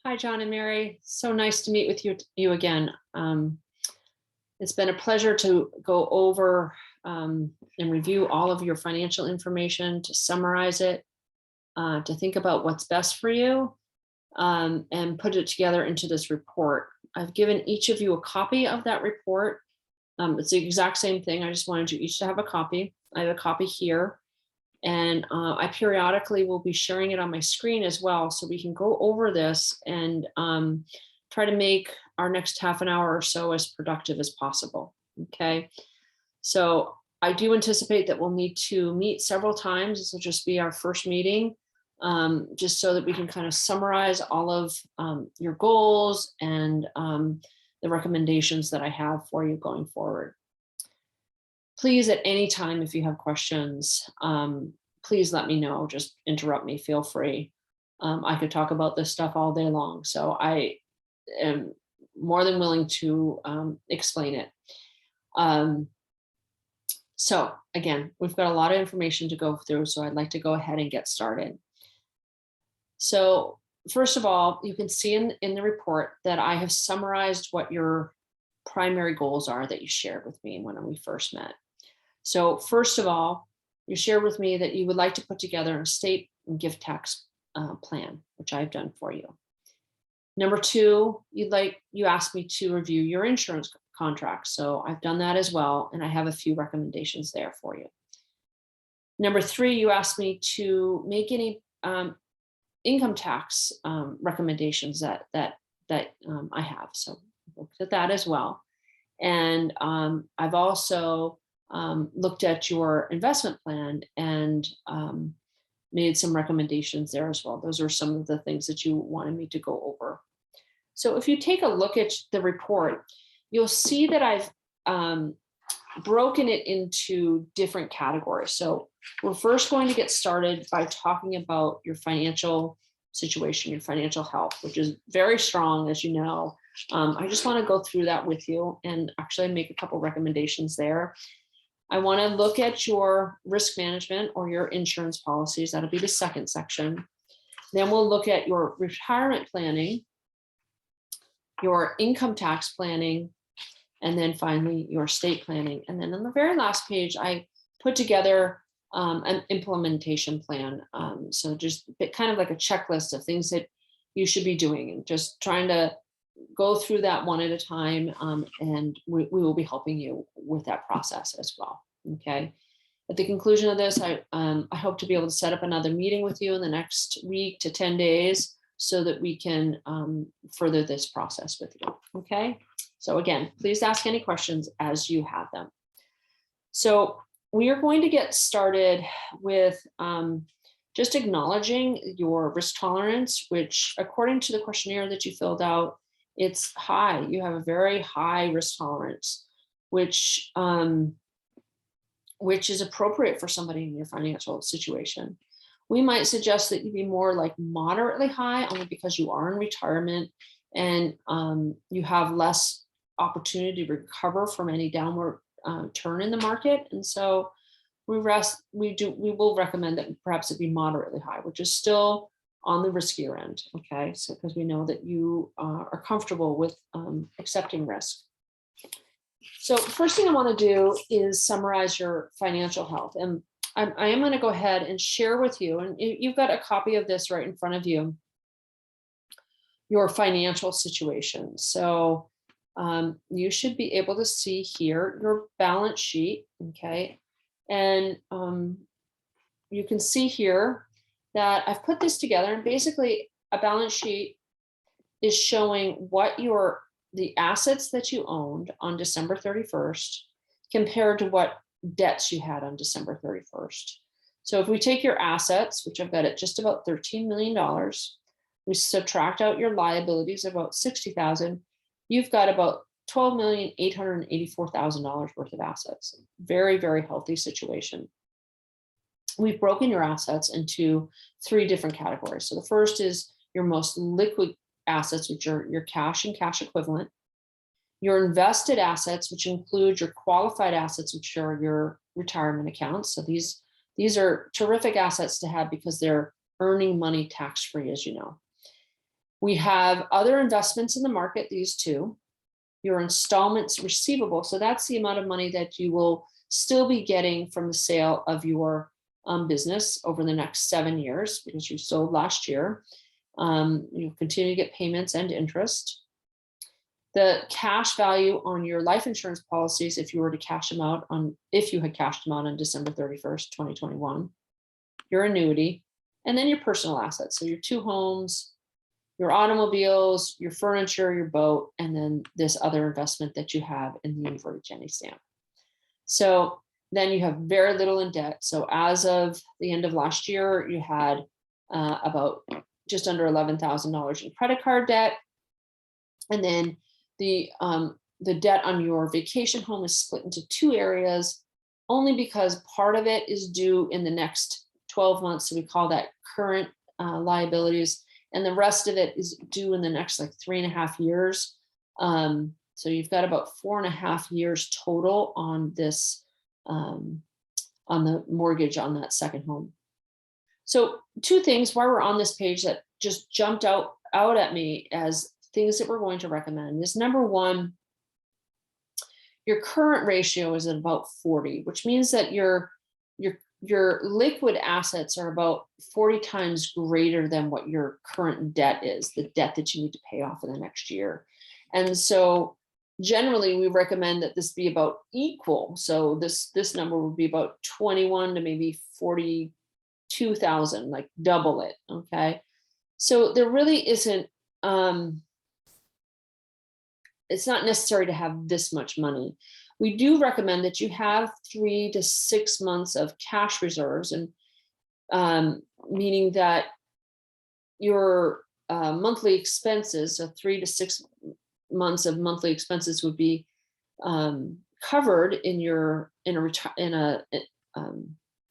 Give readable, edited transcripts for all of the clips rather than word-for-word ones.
Hi, John and Mary. So nice to meet with you again. It's been a pleasure to go over and review all of your financial information, to summarize it, to think about what's best for you, and put it together into this report. I've given each of you a copy of that report. It's the exact same thing. I just wanted you each to have a copy. I have a copy here. And I periodically will be sharing it on my screen as well, so we can go over this and try to make our next half an hour or so as productive as possible. Okay, so I do anticipate that we'll need to meet several times. This will just be our first meeting, just so that we can kind of summarize all of your goals and the recommendations that I have for you going forward. Please, at any time, if you have questions, please let me know. Just interrupt me, feel free. I could talk about this stuff all day long, so I am more than willing to explain it. So again, we've got a lot of information to go through, so I'd like to go ahead and get started. So first of all, you can see in the report that I have summarized what your primary goals are that you shared with me when we first met. So first of all, you shared with me that you would like to put together an estate and gift tax plan, which I've done for you. Number two, you asked me to review your insurance contract. So I've done that as well, and I have a few recommendations there for you. Number three, you asked me to make any income tax recommendations that I have. So I looked at that as well. And I've also looked at your investment plan and made some recommendations there as well. Those are some of the things that you wanted me to go over. So if you take a look at the report, you'll see that I've broken it into different categories. So we're first going to get started by talking about your financial situation, your financial health, which is very strong, as you know. I just want to go through that with you and actually make a couple recommendations there. I want to look at your risk management or your insurance policies. That'll be the second section. Then we'll look at your retirement planning, your income tax planning, and then finally your estate planning. And then on the very last page, I put together an implementation plan. So just kind of like a checklist of things that you should be doing, and just trying to go through that one at a time. And we will be helping you with that process as well. Okay. At the conclusion of this, I hope to be able to set up another meeting with you in the next week to 10 days so that we can further this process with you. Okay. So again, please ask any questions as you have them. So we are going to get started with just acknowledging your risk tolerance, which according to the questionnaire that you filled out, it's high. You have a very high risk tolerance, which is appropriate for somebody in your financial situation. We might suggest that you be more like moderately high, only because you are in retirement and you have less opportunity to recover from any downward turn in the market. And so we will recommend that perhaps it be moderately high, which is still on the riskier end. Okay, so because we know that you are comfortable with accepting risk. So first thing I want to do is summarize your financial health. And I am going to go ahead and share with you, and you've got a copy of this right in front of you, your financial situation. So you should be able to see here your balance sheet. Okay. And you can see here that I've put this together, and basically a balance sheet is showing what the assets that you owned on December 31st compared to what debts you had on December 31st. So if we take your assets, which I've got at just about $13 million, we subtract out your liabilities about $60,000, you've got about $12,884,000 worth of assets. Very, very healthy situation. We've broken your assets into three different categories. So the first is your most liquid assets, which are your cash and cash equivalent, your invested assets, which include your qualified assets, which are your retirement accounts. So these are terrific assets to have because they're earning money tax-free, as you know. We have other investments in the market, these two, your installments receivable. So that's the amount of money that you will still be getting from the sale of your business over the next 7 years, because you sold last year. You'll continue to get payments and interest. The cash value on your life insurance policies, if you were to cash them out if you had cashed them out on December 31st, 2021, your annuity, and then your personal assets. So your 2 homes, your automobiles, your furniture, your boat, and then this other investment that you have in the inverted Jenny stamp. So then you have very little in debt. So as of the end of last year, you had about just under $11,000 in credit card debt. And then the debt on your vacation home is split into 2 areas, only because part of it is due in the next 12 months. So we call that current liabilities. And the rest of it is due in the next like 3.5 years. So you've got about 4.5 years total on this, on the mortgage on that second home. So 2 things while we're on this page that just jumped out at me as things that we're going to recommend is, number 1, your current ratio is at about 40, which means that your liquid assets are about 40 times greater than what your current debt is, the debt that you need to pay off in the next year. And so generally we recommend that this be about equal. So this number would be about 21 to maybe 42,000, like double it. Okay. So there really isn't, it's not necessary to have this much money. We do recommend that you have 3 to 6 months of cash reserves, and meaning that your monthly expenses, so 3 to 6 months of monthly expenses would be covered in a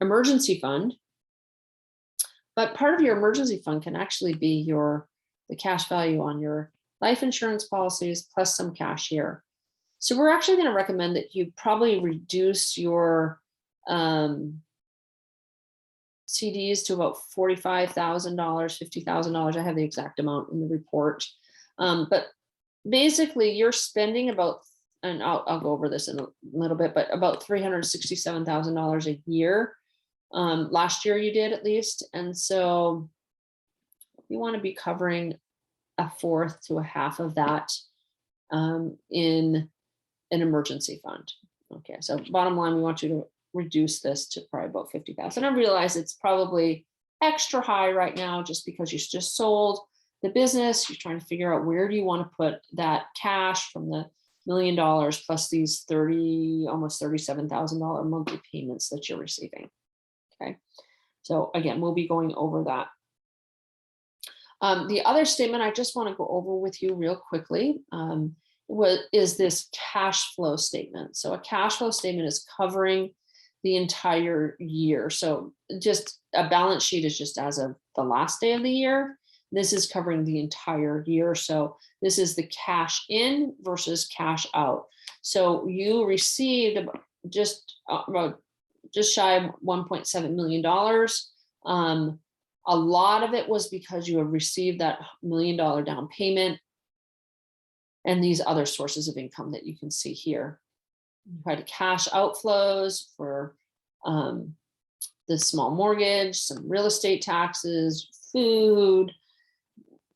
emergency fund. But part of your emergency fund can actually be the cash value on your life insurance policies plus some cash here. So we're actually going to recommend that you probably reduce your CDs to about $45,000, $50,000. I have the exact amount in the report. But basically you're spending about, and I'll go over this in a little bit, but about $367,000 a year. Last year you did, at least. And so you want to be covering 1/4 to 1/2 of that in an emergency fund. Okay, so bottom line, we want you to reduce this to probably about 50,000. I realize it's probably extra high right now just because you just sold the business. You're trying to figure out where do you want to put that cash from the $1 million plus these almost $37,000 monthly payments that you're receiving. Okay, so again, we'll be going over that. The other statement I just want to go over with you real quickly is this cash flow statement. So a cash flow statement is covering the entire year. So just a balance sheet is just as of the last day of the year. This is covering the entire year. So this is the cash in versus cash out. So you received just shy of $1.7 million. A lot of it was because you have received that $1 million down payment and these other sources of income that you can see here. You had cash outflows for the small mortgage, some real estate taxes, food,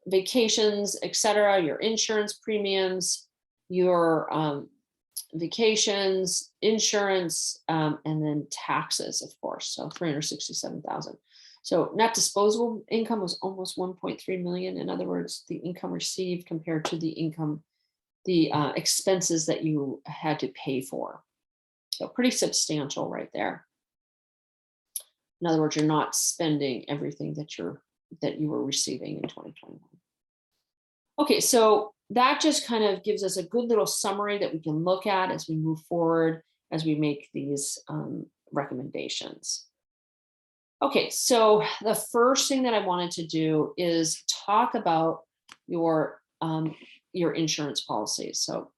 vacations, etc., your insurance premiums, your vacations, insurance, and then taxes, of course. So $367,000. So net disposable income was almost 1.3 million. In other words, the income received compared to the expenses that you had to pay for. So pretty substantial right there. In other words, you're not spending everything that you were receiving in 2021. Okay, so that just kind of gives us a good little summary that we can look at as we move forward, as we make these recommendations. Okay, so the first thing that I wanted to do is talk about your insurance policies. So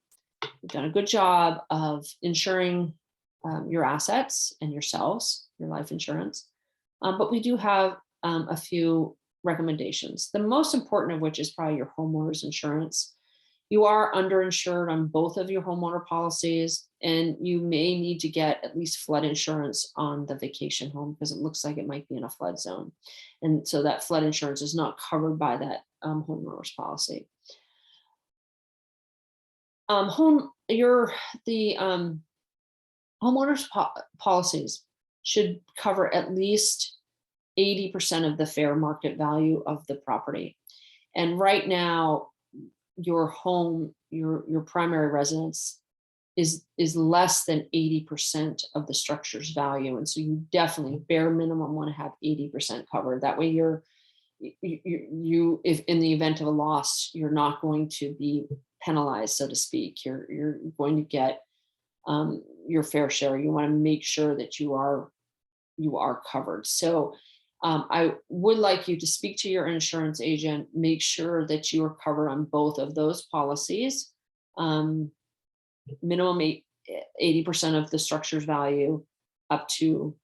we've done a good job of insuring your assets and yourselves, your life insurance, but we do have a few recommendations. The most important of which is probably your homeowner's insurance. You are underinsured on both of your homeowner policies, and you may need to get at least flood insurance on the vacation home because it looks like it might be in a flood zone. And so that flood insurance is not covered by that homeowner's policy. The homeowners policies should cover at least 80% of the fair market value of the property. And right now, your home, your primary residence is less than 80% of the structure's value. And so you definitely bare minimum want to have 80% covered. That way if in the event of a loss, you're not going to be penalized, so to speak. You're going to get your fair share. You want to make sure that you are covered. So I would like you to speak to your insurance agent, make sure that you are covered on both of those policies. Minimum 80% of the structure's value up to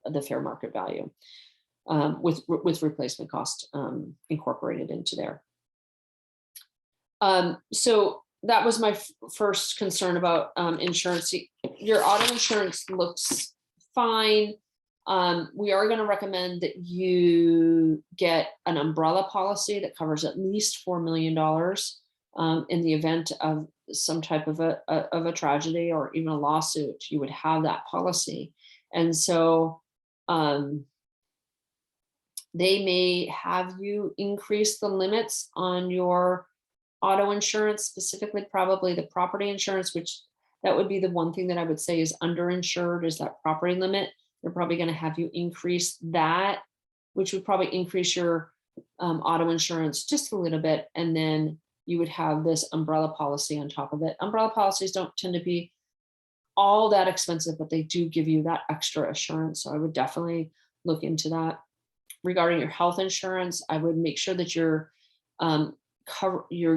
the fair market value, with replacement cost incorporated into there. So that was my first concern about insurance. Your auto insurance looks fine. We are going to recommend that you get an umbrella policy that covers at least $4 million in the event of some type of a tragedy or even a lawsuit. You would have that policy. And so they may have you increase the limits on your auto insurance, specifically probably the property insurance, which that would be the one thing that I would say is underinsured, is that property limit. They're probably going to have you increase that, which would probably increase your auto insurance just a little bit. And then you would have this umbrella policy on top of it. Umbrella policies don't tend to be all that expensive, but they do give you that extra assurance. So I would definitely look into that. Regarding your health insurance, I would make sure that you're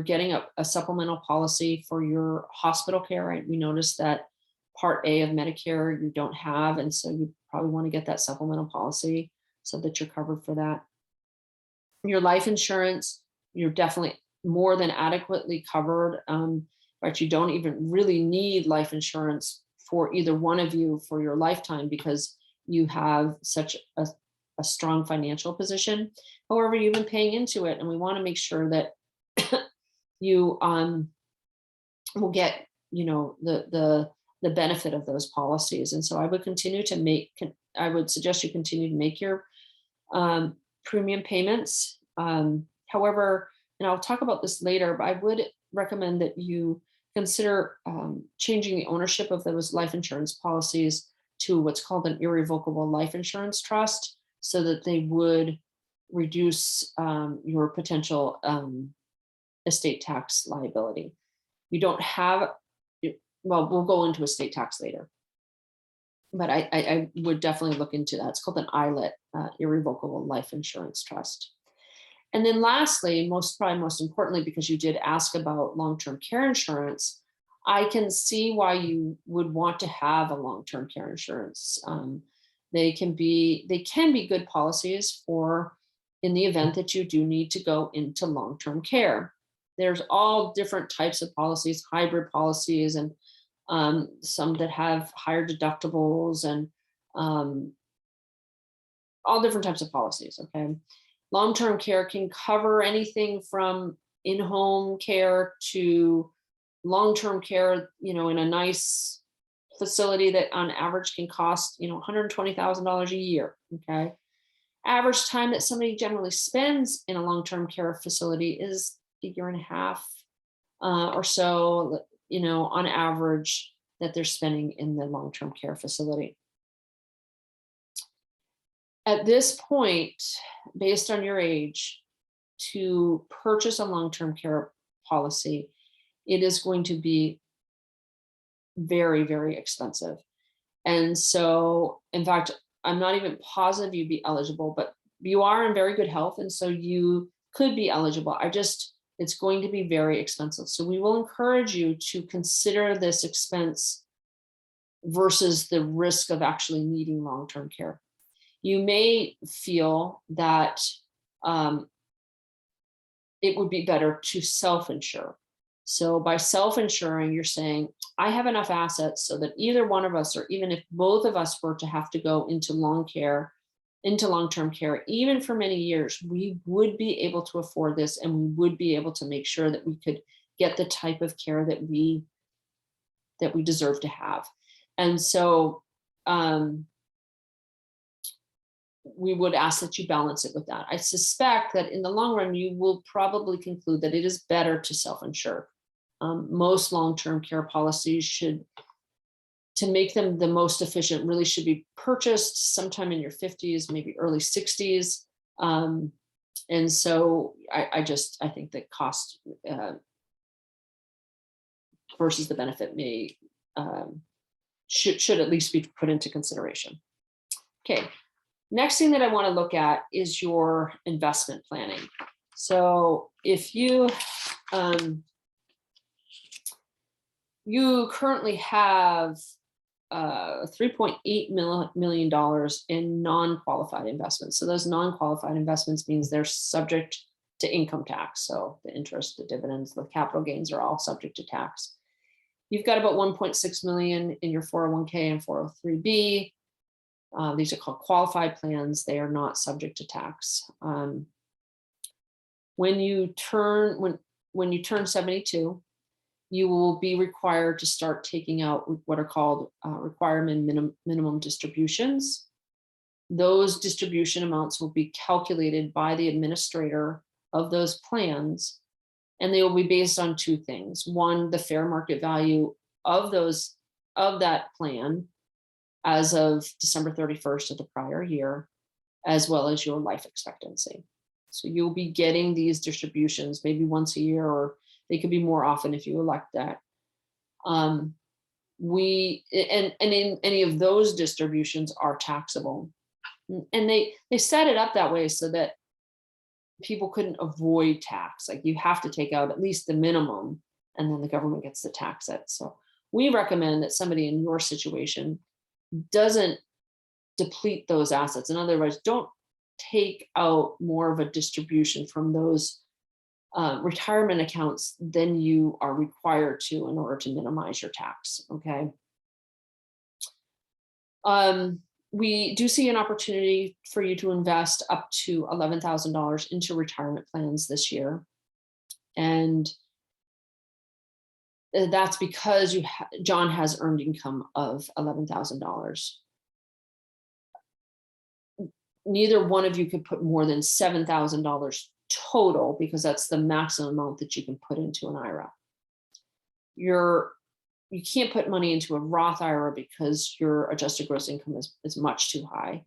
getting a supplemental policy for your hospital care. Right? We noticed that Part A of Medicare you don't have, and so you probably want to get that supplemental policy so that you're covered for that. Your life insurance, you're definitely more than adequately covered, but you don't even really need life insurance for either one of you for your lifetime because you have such a strong financial position. However, you've been paying into it, and we want to make sure that you will get, the benefit of those policies. And so I would suggest you continue to make your premium payments. However, and I'll talk about this later, but I would recommend that you consider changing the ownership of those life insurance policies to what's called an irrevocable life insurance trust, so that they would reduce your potential estate tax liability. You don't have, well, we'll go into estate tax later, but I would definitely look into that. It's called an ILIT, irrevocable life insurance trust. And then lastly, probably most importantly, because you did ask about long-term care insurance, I can see why you would want to have a long-term care insurance. They can be good policies for in the event that you do need to go into long-term care. There's all different types of policies, hybrid policies, and some that have higher deductibles, and all different types of policies. Okay. Long-term care can cover anything from in-home care to long-term care, in a nice facility that on average can cost, $120,000 a year. Okay. Average time that somebody generally spends in a long-term care facility is a year and a half or so, on average that they're spending in the long-term care facility. At this point, based on your age, to purchase a long-term care policy, it is going to be very, very expensive. And so, in fact, I'm not even positive you'd be eligible, but you are in very good health. And so you could be eligible. It's going to be very expensive. So we will encourage you to consider this expense versus the risk of actually needing long-term care. You may feel that it would be better to self-insure. So by self-insuring, you're saying, I have enough assets so that either one of us, or even if both of us were to have to go into long-term care, even for many years, we would be able to afford this, and we would be able to make sure that we could get the type of care that we deserve to have. And so we would ask that you balance it with that. I suspect that in the long run, you will probably conclude that it is better to self-insure. Most long-term care policies should, to make them the most efficient, really should be purchased sometime in your 50s, maybe early 60s. And so I think that cost versus the benefit should at least be put into consideration. Okay. Next thing that I want to look at is your investment planning. So if you currently have $3.8 million in non-qualified investments. So those non-qualified investments means they're subject to income tax. So the interest, the dividends, the capital gains are all subject to tax. You've got about 1.6 million in your 401k and 403b. These are called qualified plans. They are not subject to tax. When you turn 72, you will be required to start taking out what are called requirement minimum distributions. Those distribution amounts will be calculated by the administrator of those plans, and they will be based on two things. One, the fair market value of that plan as of December 31st of the prior year, as well as your life expectancy. So you'll be getting these distributions maybe once a year, or they could be more often if you elect that. And in any of those distributions are taxable. And they set it up that way so that people couldn't avoid tax. Like, you have to take out at least the minimum, and then the government gets to tax it. So we recommend that somebody in your situation doesn't deplete those assets. In other words, don't take out more of a distribution from those retirement accounts than you are required to in order to minimize your tax. Okay. We do see an opportunity for you to invest up to $11,000 into retirement plans this year. And that's because John has earned income of $11,000. Neither one of you could put more than $7,000 total, because that's the maximum amount that you can put into an IRA. You can't put money into a Roth IRA because your adjusted gross income is much too high.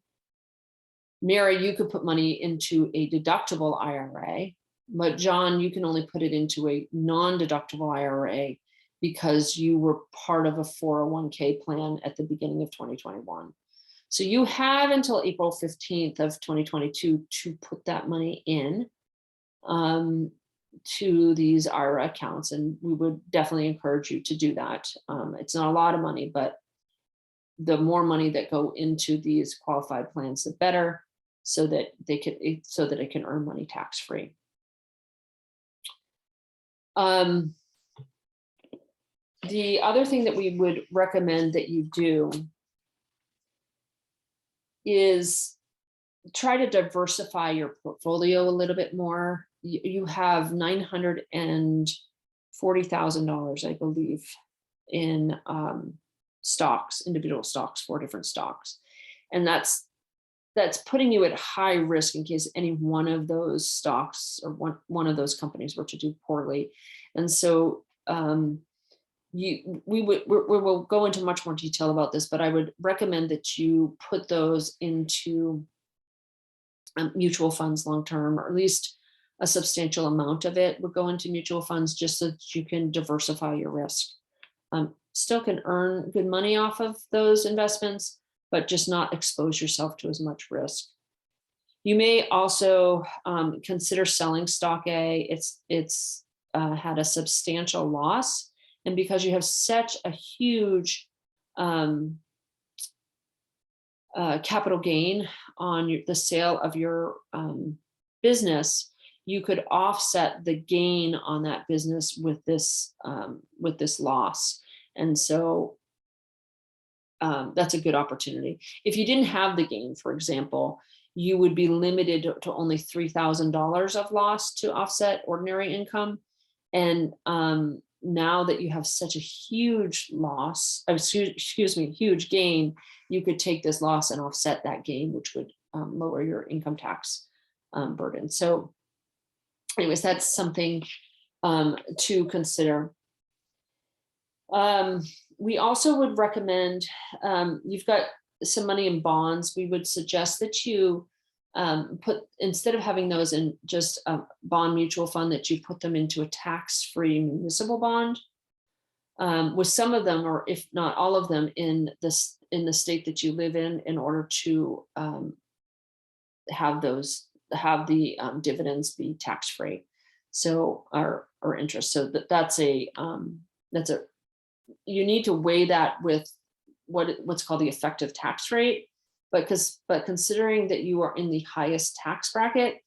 Mary, you could put money into a deductible IRA, but John, you can only put it into a non-deductible IRA because you were part of a 401k plan at the beginning of 2021. So you have until April 15th of 2022 to put that money in to these IRA accounts. And we would definitely encourage you to do that. It's not a lot of money, but the more money that go into these qualified plans, the better, so that it can earn money tax-free. The other thing that we would recommend that you do is try to diversify your portfolio a little bit more. You have $940,000, I believe, in stocks, individual stocks, 4 different stocks. And that's putting you at high risk in case any one of those stocks or one of those companies were to do poorly. And so we will go into much more detail about this, but I would recommend that you put those into mutual funds long-term, or at least a substantial amount of it would go into mutual funds, just so that you can diversify your risk. Still can earn good money off of those investments, but just not expose yourself to as much risk. You may also consider selling stock A. It's had a substantial loss. And because you have such a huge capital gain on the sale of your business, you could offset the gain on that business with this loss. And so that's a good opportunity. If you didn't have the gain, for example, you would be limited to only $3,000 of loss to offset ordinary income. And now that you have such a huge loss, huge gain, you could take this loss and offset that gain, which would lower your income tax burden. So anyways, that's something to consider. We also would recommend, you've got some money in bonds. We would suggest that you instead of having those in just a bond mutual fund, that you put them into a tax-free municipal bond, with some of them, or if not all of them, in the state that you live in order to have the dividends be tax-free. So or interest. So that's a you need to weigh that with what's called the effective tax rate. But considering that you are in the highest tax bracket,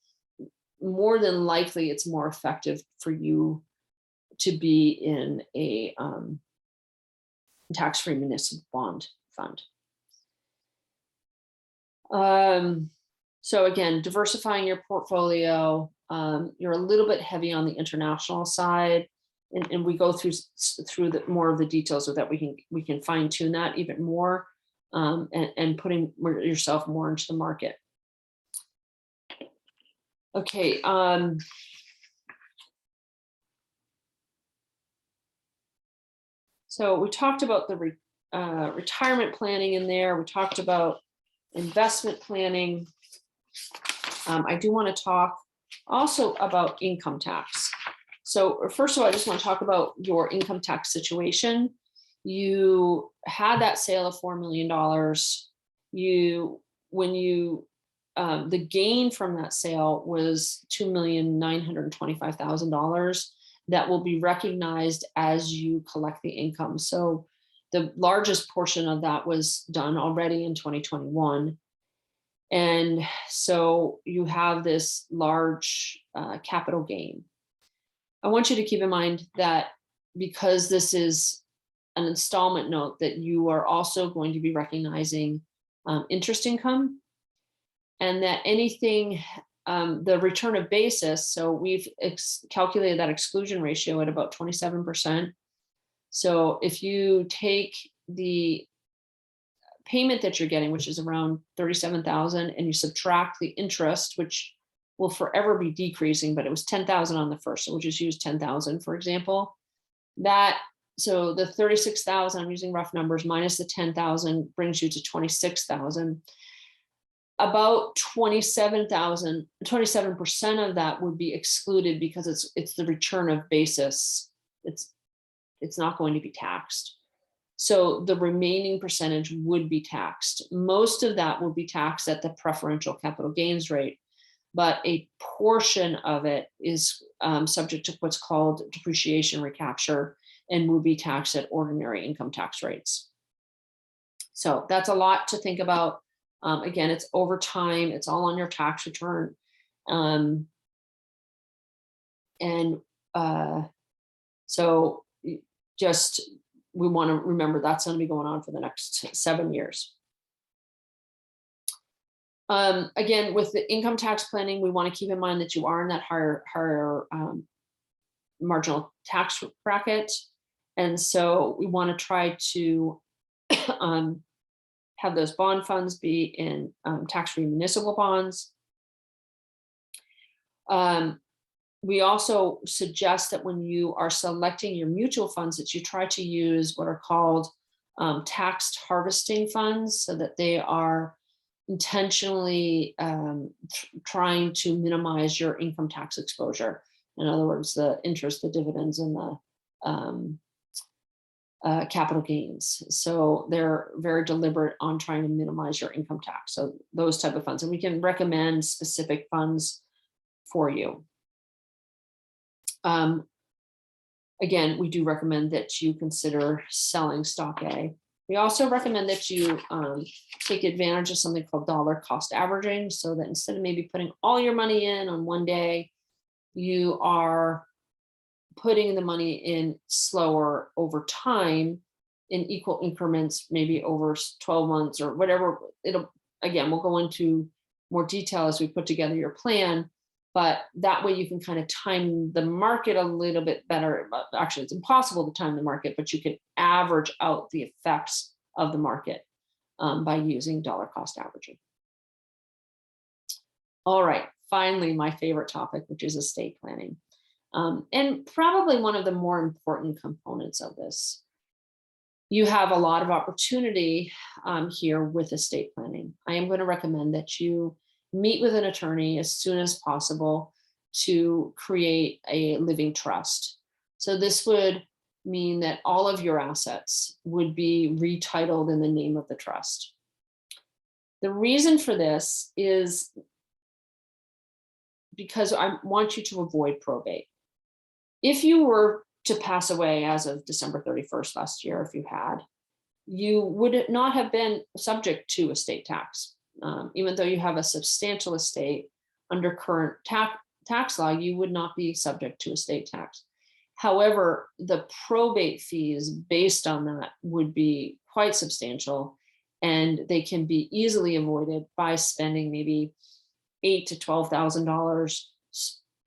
more than likely it's more effective for you to be in a tax-free municipal bond fund. So again, diversifying your portfolio, you're a little bit heavy on the international side, and we go through more of the details so that we can fine tune that even more, and putting yourself more into the market. Okay. So we talked about the retirement planning in there. We talked about investment planning. I do want to talk also about income tax. So first of all, I just want to talk about your income tax situation. You had that sale of $4 million. The gain from that sale was $2,925,000 that will be recognized as you collect the income. So the largest portion of that was done already in 2021. And so you have this large capital gain. I want you to keep in mind that because this is an installment note, that you are also going to be recognizing interest income, and that anything, the return of basis, so we've calculated that exclusion ratio at about 27%. So if you take the payment that you're getting, which is around $37,000, and you subtract the interest, which will forever be decreasing, but it was $10,000 on the first, so we'll just use $10,000 for example. So the $36,000, I'm using rough numbers, minus the $10,000 brings you to $26,000. About 27% of that would be excluded because it's the return of basis. It's not going to be taxed. So the remaining percentage would be taxed. Most of that will be taxed at the preferential capital gains rate, but a portion of it is subject to what's called depreciation recapture and will be taxed at ordinary income tax rates. So that's a lot to think about. Again, it's over time, it's all on your tax return. So just, we want to remember that's going to be going on for the next 7 years. Again, with the income tax planning, we want to keep in mind that you are in that higher marginal tax bracket. And so we want to try to have those bond funds be in tax-free municipal bonds. We also suggest that when you are selecting your mutual funds, that you try to use what are called tax harvesting funds, so that they are intentionally trying to minimize your income tax exposure. In other words, the interest, the dividends, and the capital gains. So they're very deliberate on trying to minimize your income tax. So those type of funds, and we can recommend specific funds for you. Again, we do recommend that you consider selling stock A. We also recommend that you take advantage of something called dollar cost averaging, so that instead of maybe putting all your money in on one day, you are putting the money in slower over time in equal increments, maybe over 12 months or whatever. Again, we'll go into more detail as we put together your plan, but that way you can kind of time the market a little bit better. Actually, it's impossible to time the market, but you can average out the effects of the market by using dollar cost averaging. All right, finally, my favorite topic, which is estate planning. And probably one of the more important components of this. You have a lot of opportunity here with estate planning. I am going to recommend that you meet with an attorney as soon as possible to create a living trust. So this would mean that all of your assets would be retitled in the name of the trust. The reason for this is because I want you to avoid probate. If you were to pass away as of December 31st last year, if you had, you would not have been subject to estate tax. Even though you have a substantial estate under current tax law, you would not be subject to estate tax. However, the probate fees based on that would be quite substantial, and they can be easily avoided by spending maybe $8,000 to $12,000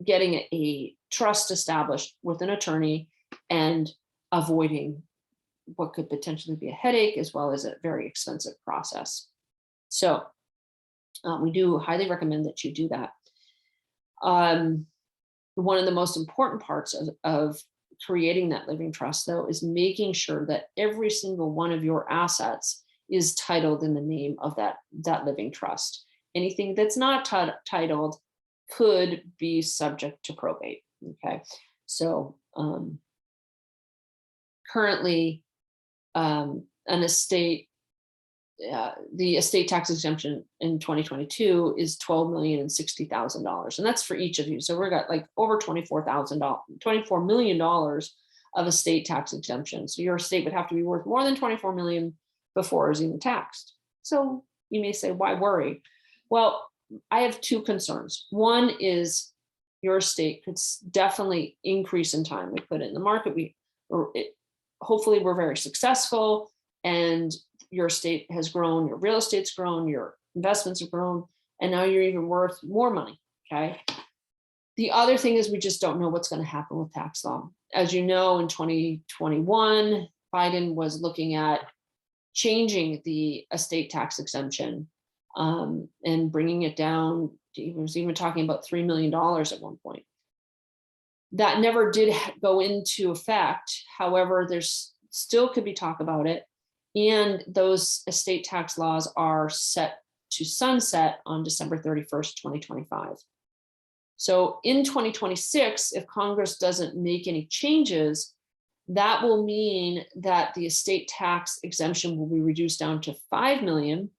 getting a trust established with an attorney and avoiding what could potentially be a headache as well as a very expensive process. So we do highly recommend that you do that. One of the most important parts of creating that living trust, though, is making sure that every single one of your assets is titled in the name of that living trust. Anything that's not titled could be subject to probate. Okay, so currently, an estate, the estate tax exemption in 2022 is $12,060,000, and that's for each of you. So we've got like over $24 million of estate tax exemption. So your estate would have to be worth more than 24 million before it's even taxed. So you may say, why worry? Well, I have two concerns. One is your estate could definitely increase in time. We put it in the market. Hopefully we're very successful and your estate has grown, your real estate's grown, your investments have grown, and now you're even worth more money, okay? The other thing is we just don't know what's going to happen with tax law. As you know, in 2021, Biden was looking at changing the estate tax exemption and bringing it down. He was even talking about $3 million at one point. That never did go into effect. However, there's still could be talk about it. And those estate tax laws are set to sunset on December 31st, 2025. So in 2026, if Congress doesn't make any changes, that will mean that the estate tax exemption will be reduced down to 5 million.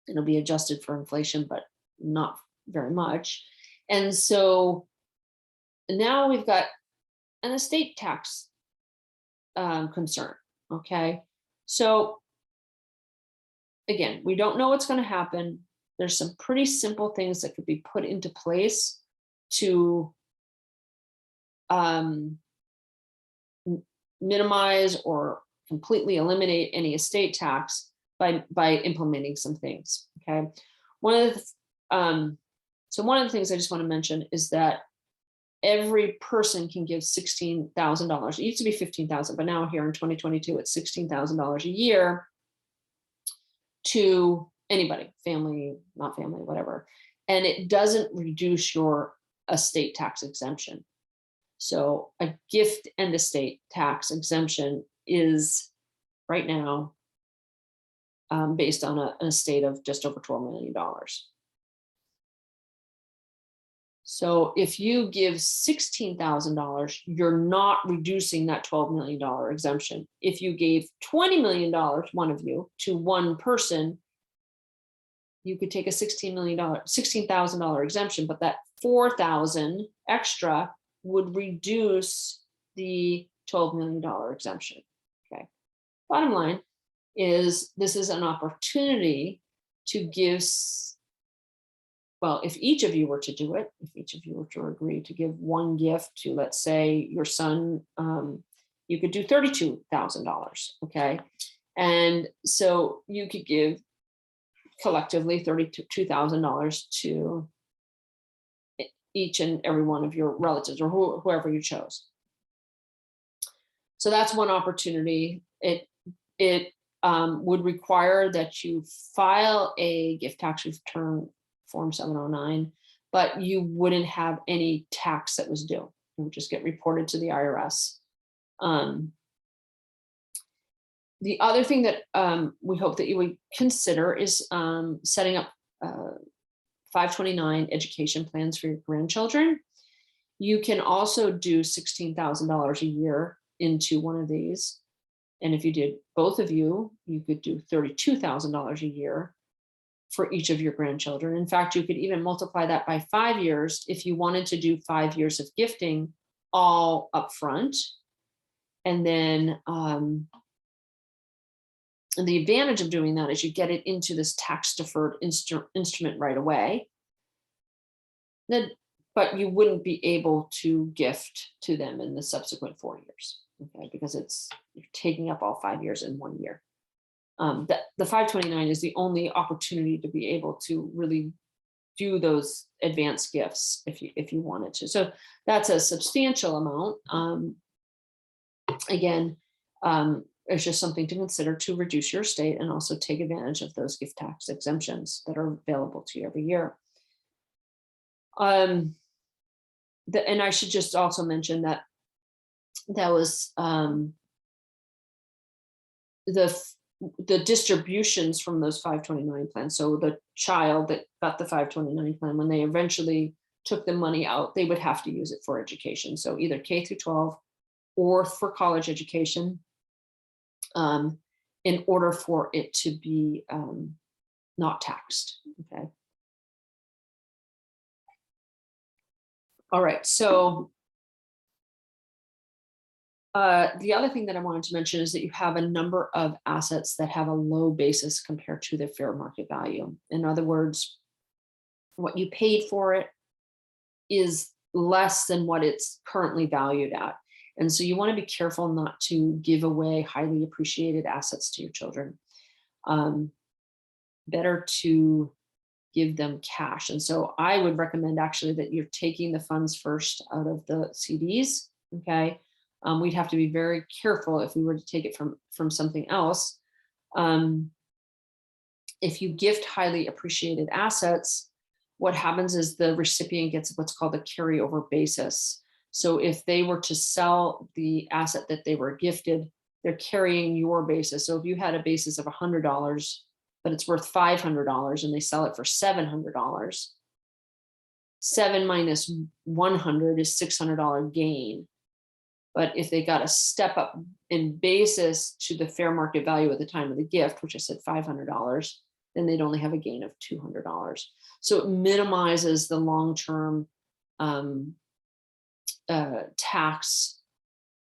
It'll be adjusted for inflation, but not very much. And so now we've got an estate tax concern, okay? So again, we don't know what's going to happen. There's some pretty simple things that could be put into place to minimize or completely eliminate any estate tax by implementing some things. Okay, one of the things I just want to mention is that every person can give $16,000. It used to be $15,000, but now here in 2022, it's $16,000 a year to anybody, family, not family, whatever. And it doesn't reduce your estate tax exemption. So a gift and estate tax exemption is right now based on an estate of just over $12 million. So if you give $16,000, you're not reducing that $12 million exemption. If you gave $20 million, one of you, to one person, you could take a $16,000 exemption, but that $4,000 extra would reduce the $12 million exemption. Okay. Bottom line is this is an opportunity to give well, if each of you were to do it, if each of you were to agree to give one gift to, let's say, your son, you could do $32,000. Okay. And so you could give collectively $32,000 to each and every one of your relatives, or whoever you chose. So that's one opportunity. It would require that you file a gift tax return form 709, but you wouldn't have any tax that was due. It would just get reported to the IRS. The other thing that we hope that you would consider is setting up 529 education plans for your grandchildren. You can also do $16,000 a year into one of these. And if you did both of you, you could do $32,000 a year for each of your grandchildren. In fact, you could even multiply that by 5 years if you wanted to do 5 years of gifting all up front. And then and the advantage of doing that is you get it into this tax deferred instrument right away. Then, but you wouldn't be able to gift to them in the subsequent 4 years, okay? Because you're taking up all 5 years in 1 year. The 529 is the only opportunity to be able to really do those advanced gifts if you wanted to. So that's a substantial amount. Again, it's just something to consider to reduce your estate and also take advantage of those gift tax exemptions that are available to you every year. And I should just also mention that was the distributions from those 529 plans. So the child that got the 529 plan, when they eventually took the money out, they would have to use it for education. So either K through 12 or for college education, in order for it to be not taxed. Okay. All right. So the other thing that I wanted to mention is that you have a number of assets that have a low basis compared to their fair market value. In other words, what you paid for it is less than what it's currently valued at. And so you want to be careful not to give away highly appreciated assets to your children. Better to give them cash. And so I would recommend actually that you're taking the funds first out of the CDs. Okay. We'd have to be very careful if we were to take it from something else. If you gift highly appreciated assets, what happens is the recipient gets what's called a carryover basis. So if they were to sell the asset that they were gifted, they're carrying your basis. So if you had a basis of $100, but it's worth $500 and they sell it for $700, 7 minus 100 is $600 gain. But if they got a step up in basis to the fair market value at the time of the gift, which I said $500, then they'd only have a gain of $200. So it minimizes the long-term tax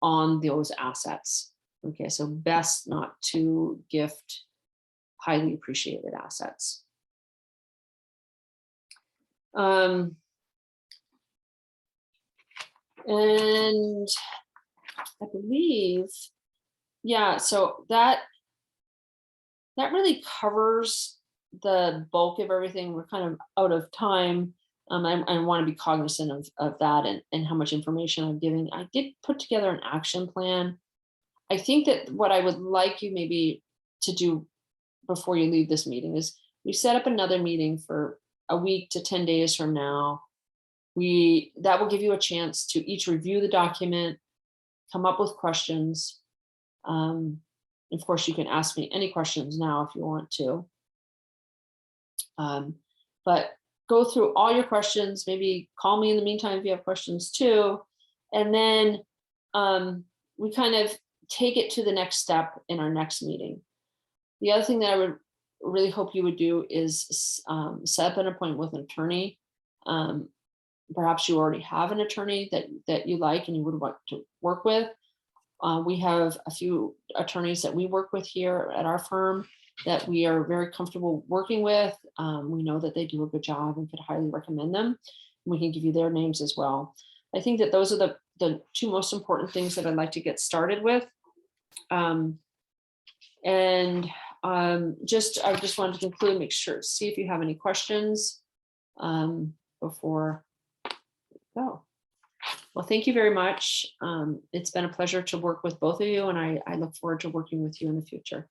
on those assets. Okay, so best not to gift highly appreciated assets. And I believe, yeah, so that really covers the bulk of everything. We're kind of out of time. I want to be cognizant of that and how much information I'm giving. I did put together an action plan. I think that what I would like you maybe to do before you leave this meeting is we set up another meeting for a week to 10 days from now. That will give you a chance to each review the document, come up with questions. Of course, you can ask me any questions now if you want to. But go through all your questions, maybe call me in the meantime if you have questions too. And then we kind of take it to the next step in our next meeting. The other thing that I would really hope you would do is set up an appointment with an attorney. Perhaps you already have an attorney that you like and you would want to work with. We have a few attorneys that we work with here at our firm. that we are very comfortable working with. We know that they do a good job and could highly recommend them. We can give you their names as well. I think that those are the two most important things that I'd like to get started with. And I just wanted to conclude, see if you have any questions before we go. Well, thank you very much. It's been a pleasure to work with both of you, and I look forward to working with you in the future.